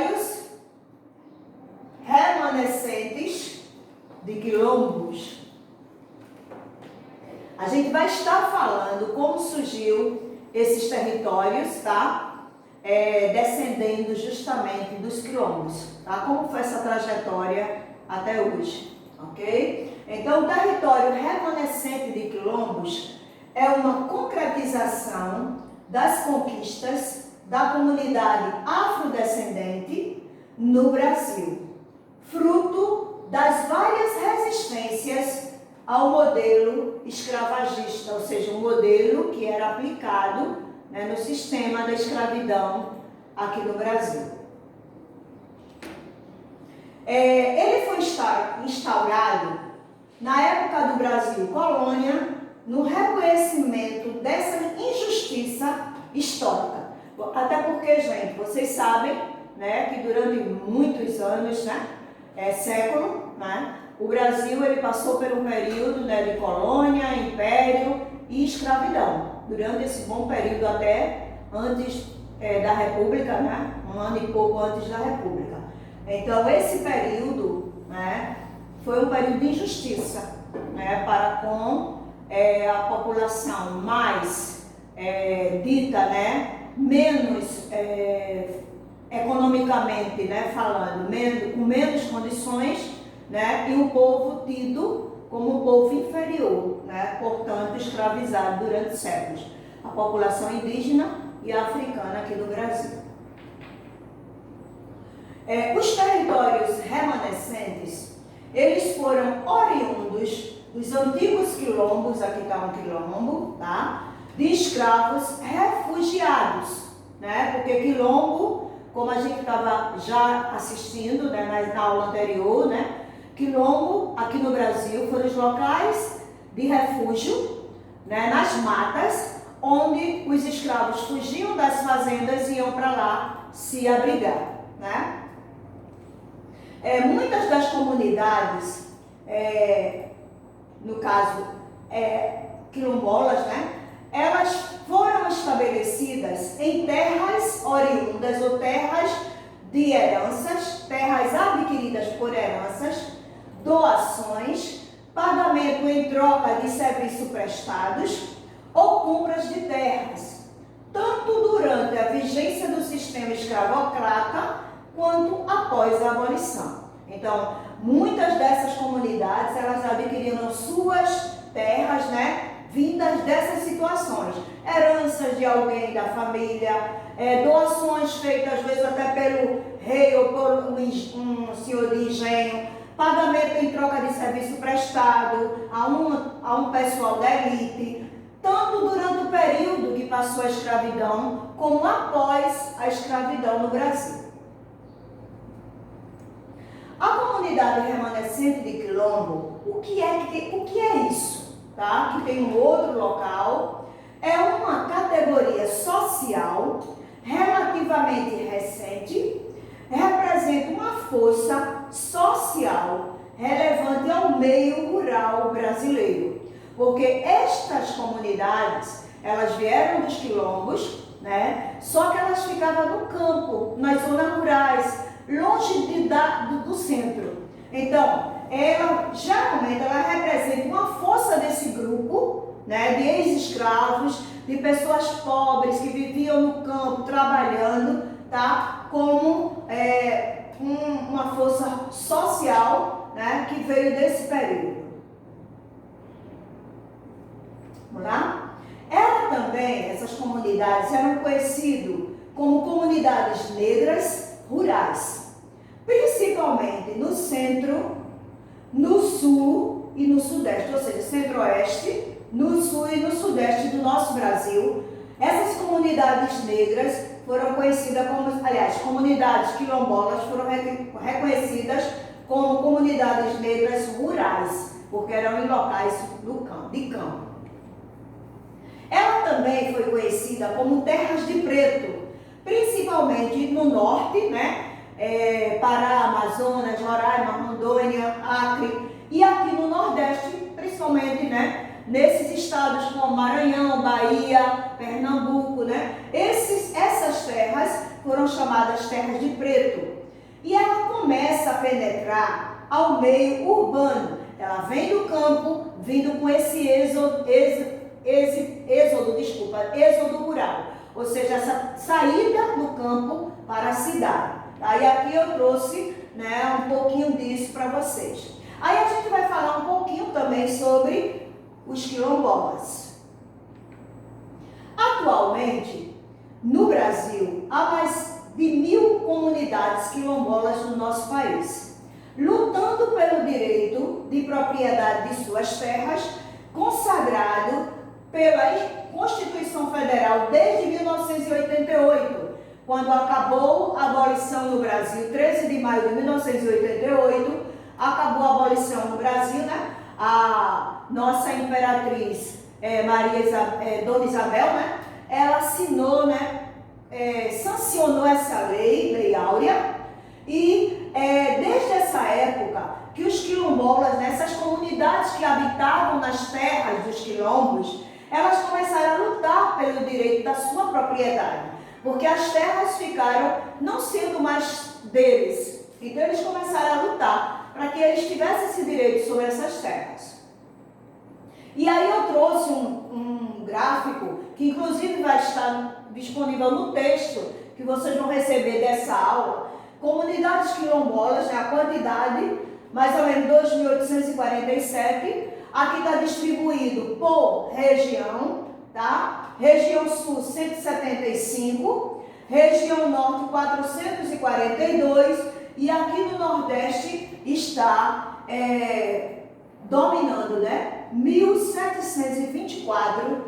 territórios remanescentes de quilombos. A gente vai estar falando como surgiu esses territórios, tá? Descendendo justamente dos quilombos, tá? Como foi essa trajetória até hoje, ok? Então, o território remanescente de quilombos é uma concretização das conquistas da comunidade afrodescendente no Brasil, fruto das várias resistências ao modelo escravagista, ou seja, um modelo que era aplicado, né, no sistema da escravidão aqui no Brasil. Ele foi instaurado na época do Brasil colônia, no reconhecimento dessa injustiça histórica. Até porque, gente, vocês sabem, né, que durante muitos anos, né, século, né, o Brasil ele passou por um período, né, de colônia, império e escravidão. Durante esse bom período até antes da República, né, um ano e pouco antes da República. Então, esse período, né, foi um período de injustiça, né, para com a população mais dita, né, menos economicamente, né, falando, com menos condições, né, e o povo tido como um povo inferior, né, portanto escravizado durante séculos, a população indígena e africana aqui do Brasil. Os territórios remanescentes, eles foram oriundos dos antigos quilombos, aqui está um quilombo, tá? De escravos refugiados, né? Porque quilombo, como a gente estava já assistindo, né, na aula anterior, né? Quilombo, aqui no Brasil, foram os locais de refúgio, né, nas matas, onde os escravos fugiam das fazendas e iam para lá se abrigar, né? Muitas das comunidades, no caso quilombolas, né, elas foram estabelecidas em terras oriundas ou terras de heranças, terras adquiridas por heranças, doações, pagamento em troca de serviços prestados ou compras de terras, tanto durante a vigência do sistema escravocrata quanto após a abolição. Então, muitas dessas comunidades, elas adquiriram suas terras, né, vindas dessas situações, heranças de alguém da família, doações feitas às vezes até pelo rei ou por um senhor de engenho, pagamento em troca de serviço prestado a um pessoal da elite, tanto durante o período que passou a escravidão, como após a escravidão no Brasil. A comunidade remanescente de quilombo, o que é isso? Tá? Que tem um outro local, é uma categoria social relativamente recente, representa uma força social relevante ao meio rural brasileiro, porque estas comunidades, elas vieram dos quilombos, né? Só que elas ficavam no campo, nas zonas rurais, longe do centro. Então, geralmente ela representa uma força desse grupo, né, de ex-escravos, de pessoas pobres que viviam no campo trabalhando, tá, como uma força social, né, que veio desse período. Vamos lá? Essas comunidades eram conhecidas como comunidades negras rurais, principalmente no centro, no sul e no sudeste, ou seja, centro-oeste, no sul e no sudeste do nosso Brasil. Essas comunidades negras foram conhecidas como, aliás, comunidades quilombolas foram reconhecidas como comunidades negras rurais, porque eram em locais de campo. Ela também foi conhecida como terras de preto, principalmente no norte, né? Pará, Amazonas, Roraima, Rondônia, Acre, e aqui no Nordeste, principalmente, né, nesses estados como Maranhão, Bahia, Pernambuco, né, essas terras foram chamadas terras de preto. E ela começa a penetrar ao meio urbano. Ela vem do campo, vindo com esse êxodo rural. Ou seja, essa saída do campo para a cidade. Aí aqui eu trouxe, né, um pouquinho disso para vocês. Aí a gente vai falar um pouquinho também sobre os quilombolas. Atualmente, no Brasil, há mais de 1000 comunidades quilombolas no nosso país, lutando pelo direito de propriedade de suas terras, consagrado pela Constituição Federal desde 1988, quando acabou a abolição no Brasil, 13 de maio de 1988, acabou a abolição no Brasil, né? A nossa imperatriz Dona Isabel, né? Ela assinou, né? Sancionou essa Lei Áurea, e desde essa época que os quilombolas, né, essas comunidades que habitavam nas terras dos quilombos, elas começaram a lutar pelo direito da sua propriedade, porque as terras ficaram não sendo mais deles. Então eles começaram a lutar para que eles tivessem esse direito sobre essas terras. E aí eu trouxe um gráfico que inclusive vai estar disponível no texto que vocês vão receber dessa aula. Comunidades quilombolas, né, a quantidade, mais ou menos 2.847. Aqui está distribuído por região, tá? Região Sul 175, região Norte 442 e aqui no Nordeste está dominando, né? 1.724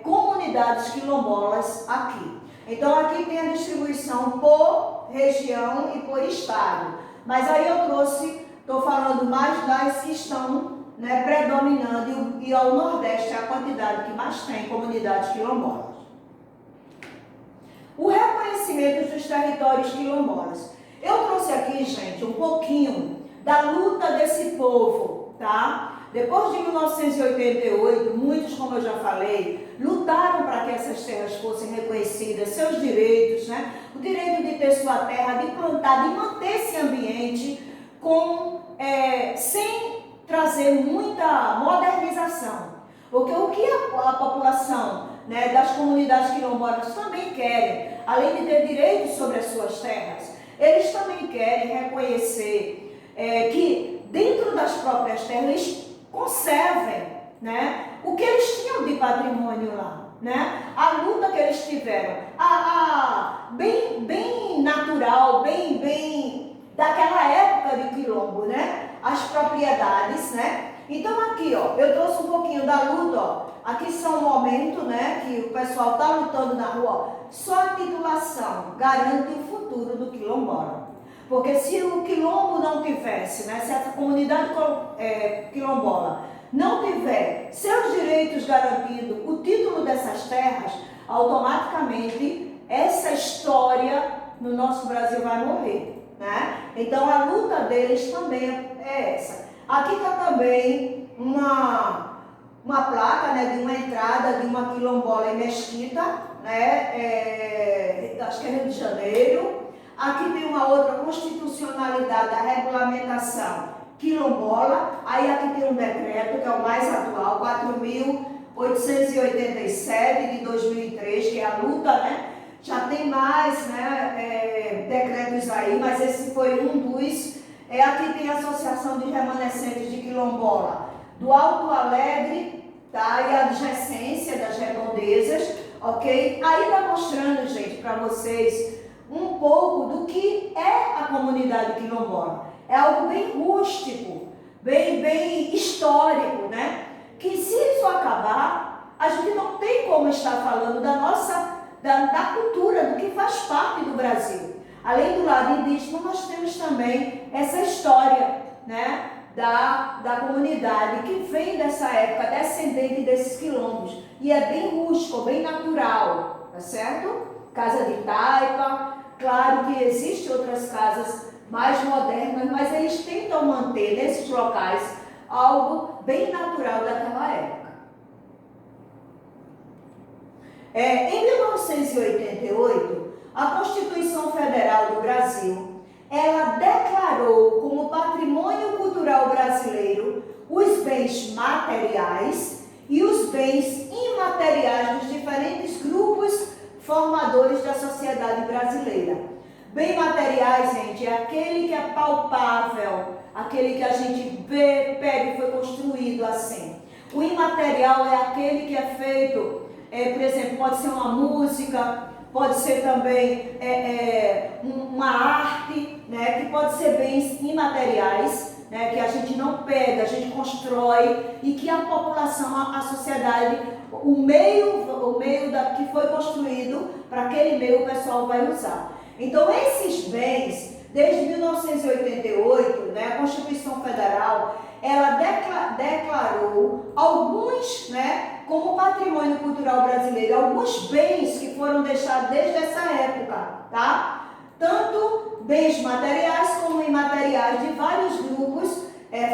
comunidades quilombolas aqui. Então aqui tem a distribuição por região e por estado. Mas aí eu trouxe, estou falando mais das que estão, né, predominando, e ao Nordeste é a quantidade que mais tem comunidades quilombolas. O reconhecimento dos territórios quilombolas. Eu trouxe aqui, gente, um pouquinho da luta desse povo, tá? Depois de 1988, muitos, como eu já falei, lutaram para que essas terras fossem reconhecidas, seus direitos, né? O direito de ter sua terra, de plantar, de manter esse ambiente sem trazer muita modernização. Porque o que a população, né, das comunidades quilombolas também querem, além de ter direitos sobre as suas terras, eles também querem reconhecer que dentro das próprias terras eles conservem, né, o que eles tinham de patrimônio lá, né? A luta que eles tiveram, bem natural, bem daquela época de quilombo, né? As propriedades, né? Então aqui, ó, eu trouxe um pouquinho da luta, ó. Aqui são um momento, né, que o pessoal está lutando na rua, ó. Só a titulação garante o futuro do quilombola. Porque se o quilombo não tivesse, né, se essa comunidade quilombola não tiver seus direitos garantidos, o título dessas terras, automaticamente essa história no nosso Brasil vai morrer, né? Então a luta deles também é essa. Aqui está também uma placa, né, de uma entrada de uma quilombola em Mesquita, né, acho que é Rio de Janeiro. Aqui tem uma outra constitucionalidade da regulamentação quilombola. Aí aqui tem um decreto que é o mais atual, 4.887 de 2003, que é a luta, né? Já tem mais, né, decretos aí, mas esse foi um dos. Aqui tem a Associação de Remanescentes de Quilombola do Alto Alegre, tá? E a adjacência das redondezas, ok? Aí está mostrando, gente, para vocês um pouco do que é a comunidade quilombola. É algo bem rústico, bem histórico, né? Que se isso acabar, a gente não tem como estar falando da cultura, do que faz parte do Brasil. Além do lado indígena, nós temos também essa história, né, da comunidade que vem dessa época, descendente desses quilombos. E é bem rústico, bem natural, tá certo? Casa de taipa, claro que existem outras casas mais modernas, mas eles tentam manter nesses locais algo bem natural daquela época. Em 1988, a Constituição Federal do Brasil, ela declarou como patrimônio cultural brasileiro os bens materiais e os bens imateriais dos diferentes grupos formadores da sociedade brasileira. Bem materiais, gente, é aquele que é palpável, aquele que a gente vê, pega e foi construído assim. O imaterial é aquele que é feito, por exemplo, pode ser uma música, pode ser também uma arte, né, que pode ser bens imateriais, né, que a gente não pega, a gente constrói e que a população, a sociedade, o meio que foi construído, para aquele meio o pessoal vai usar. Então, esses bens, desde 1988, né, a Constituição Federal, ela declarou alguns, né, como patrimônio cultural brasileiro, alguns bens que foram deixados desde essa época, tá? Tanto bens materiais como imateriais de vários grupos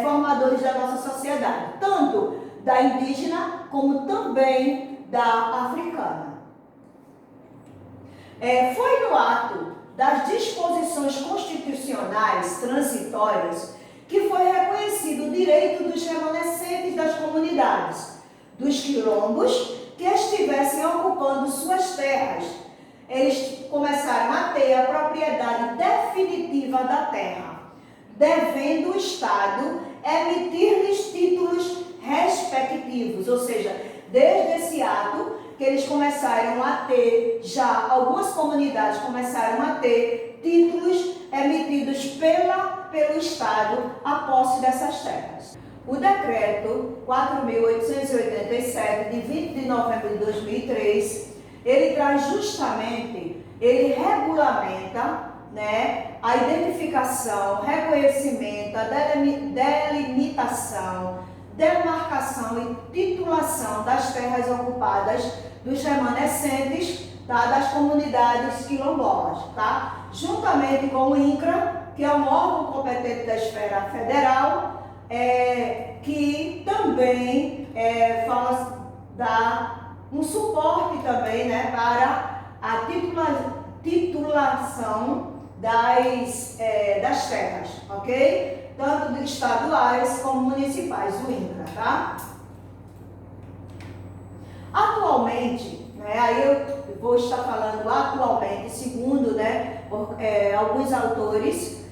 formadores da nossa sociedade, tanto da indígena como também da africana. Foi no ato das disposições constitucionais transitórias que foi reconhecido o direito dos remanescentes das comunidades, dos quilombos, que estivessem ocupando suas terras. Eles começaram a ter a propriedade definitiva da terra, devendo o Estado emitir-lhes títulos respectivos, ou seja, desde esse ato que eles começaram a ter, já algumas comunidades começaram a ter títulos emitidos pelo Estado a posse dessas terras. O decreto 4.887, de 20 de novembro de 2003, ele traz justamente, ele regulamenta, né, a identificação, reconhecimento, a delimitação, demarcação e titulação das terras ocupadas dos remanescentes, tá, das comunidades quilombolas, tá? Juntamente com o INCRA, que é um órgão competente da esfera federal, que também dá um suporte também, né, para a titulação das terras, ok? Tanto estaduais como municipais, o INCRA, tá? Atualmente, né, aí eu vou estar falando atualmente, segundo, né, alguns autores,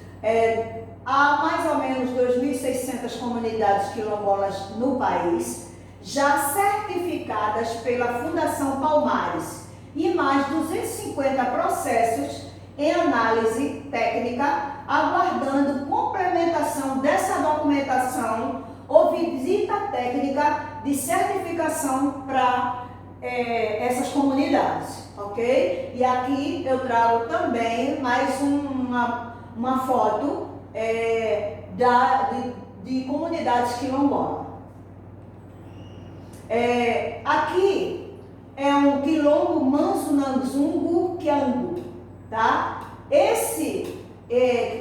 há mais ou menos 2.600 comunidades quilombolas no país, já certificadas pela Fundação Palmares, e mais 250 processos em análise técnica, aguardando complementação dessa documentação ou visita técnica de certificação para essas comunidades, ok? E aqui eu trago também mais uma foto de comunidades quilombolas. Aqui é um quilombo Manso-Nanzungu Quiangu, tá?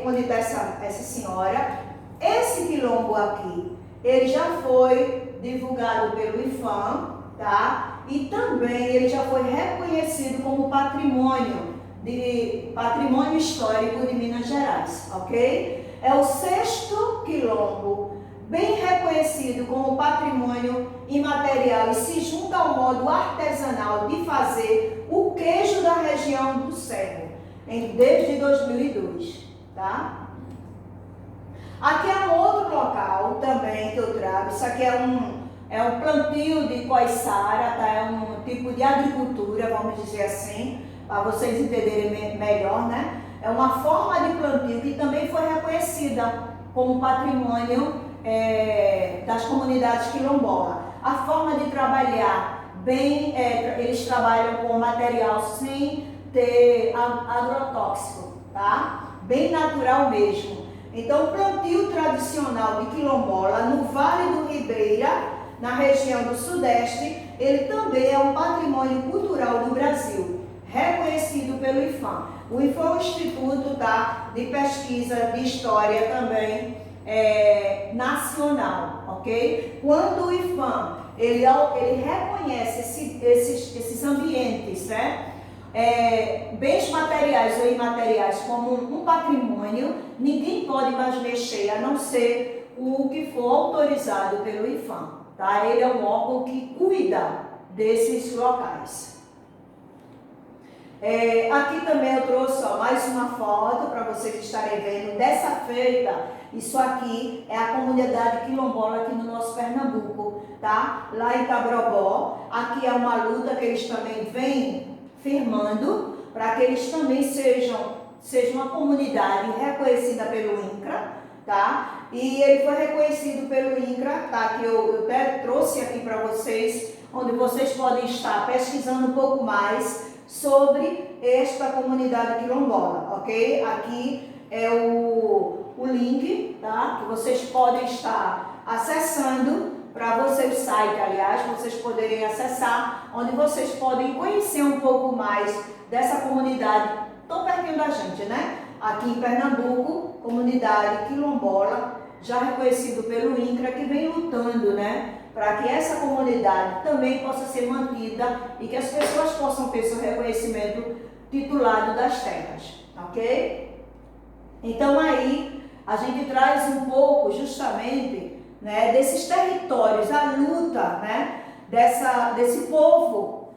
Onde está essa senhora, esse quilombo aqui, ele já foi divulgado pelo IFAM, tá? E também ele já foi reconhecido como patrimônio histórico de Minas Gerais, ok? É o 6º quilombo bem reconhecido como patrimônio imaterial e se junta ao modo artesanal de fazer o queijo da região do Cerro, desde 2002, tá? Aqui é um outro local também que eu trago. Isso aqui é um plantio de coiçara, tá? É um tipo de agricultura, vamos dizer assim, para vocês entenderem melhor, né? É uma forma de plantio que também foi reconhecida como patrimônio das comunidades quilombolas. A forma de trabalhar bem, eles trabalham com material sem ter agrotóxico, tá? Bem natural mesmo. Então, o plantio tradicional de quilombola no Vale do Ribeira, na região do Sudeste, ele também é um patrimônio cultural do Brasil, reconhecido pelo IFAM. O IFAM é um instituto, tá, de pesquisa de história também nacional, ok? Quando o IFAM ele reconhece esses ambientes, né? bens materiais ou imateriais como um patrimônio, ninguém pode mais mexer, a não ser o que for autorizado pelo IPHAN, tá? Ele é um órgão que cuida desses locais. Aqui também eu trouxe mais uma foto para vocês estarem vendo dessa feita. Isso aqui é a comunidade quilombola aqui no nosso Pernambuco, tá? Lá em Tabrobó. Aqui é uma luta que eles também vêm firmando para que eles também sejam uma comunidade reconhecida pelo INCRA, tá? E ele foi reconhecido pelo INCRA, tá? Que eu até trouxe aqui para vocês, onde vocês podem estar pesquisando um pouco mais sobre esta comunidade quilombola, ok? Aqui é o link, tá? Que vocês podem estar acessando para vocês, o site, aliás, vocês poderem acessar, onde vocês podem conhecer um pouco mais dessa comunidade tão pertinho da gente, né? Aqui em Pernambuco, comunidade quilombola, já reconhecido pelo INCRA, que vem lutando, né? Para que essa comunidade também possa ser mantida e que as pessoas possam ter seu reconhecimento titulado das terras, ok? Então aí a gente traz um pouco justamente, né, desses territórios, a luta, né, desse povo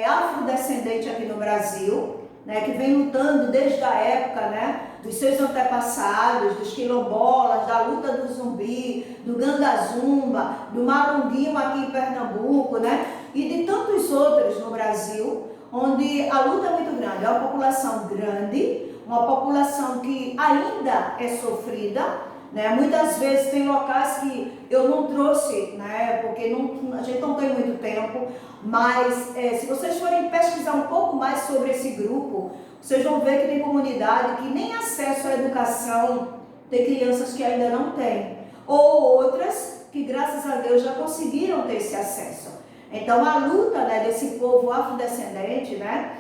afrodescendente aqui no Brasil, né, que vem lutando desde a época, né, dos seus antepassados, dos quilombolas, da luta do Zumbi, do Gandazumba, do Malunguinho aqui em Pernambuco, né, e de tantos outros no Brasil, onde a luta é muito grande, é uma população grande, uma população que ainda é sofrida, né? Muitas vezes tem locais que eu não trouxe, né? Porque a gente não tem muito tempo, mas se vocês forem pesquisar um pouco mais sobre esse grupo, vocês vão ver que tem comunidade que nem acesso à educação, tem crianças que ainda não têm, ou outras que graças a Deus já conseguiram ter esse acesso. Então a luta, né, desse povo afrodescendente, né,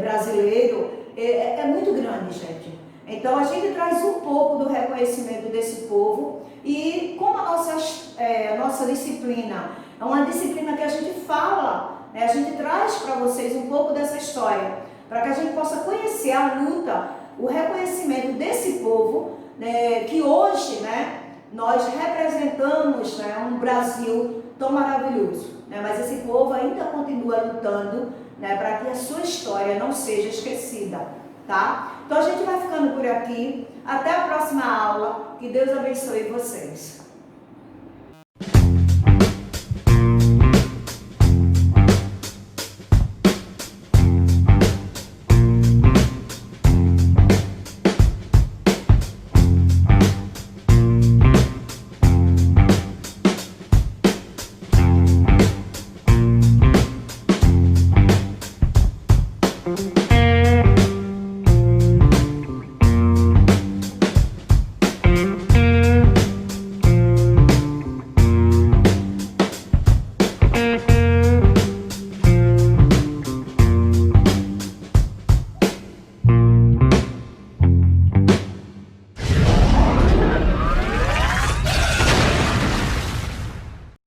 brasileiro, é muito grande, gente. Então a gente traz um pouco do reconhecimento desse povo e como a nossa disciplina é uma disciplina que a gente fala, né, a gente traz para vocês um pouco dessa história, para que a gente possa conhecer a luta, o reconhecimento desse povo, né, que hoje, né, nós representamos, né, um Brasil tão maravilhoso, né, mas esse povo ainda continua lutando, né, para que a sua história não seja esquecida, tá? Então a gente vai ficando por aqui, até a próxima aula, que Deus abençoe vocês.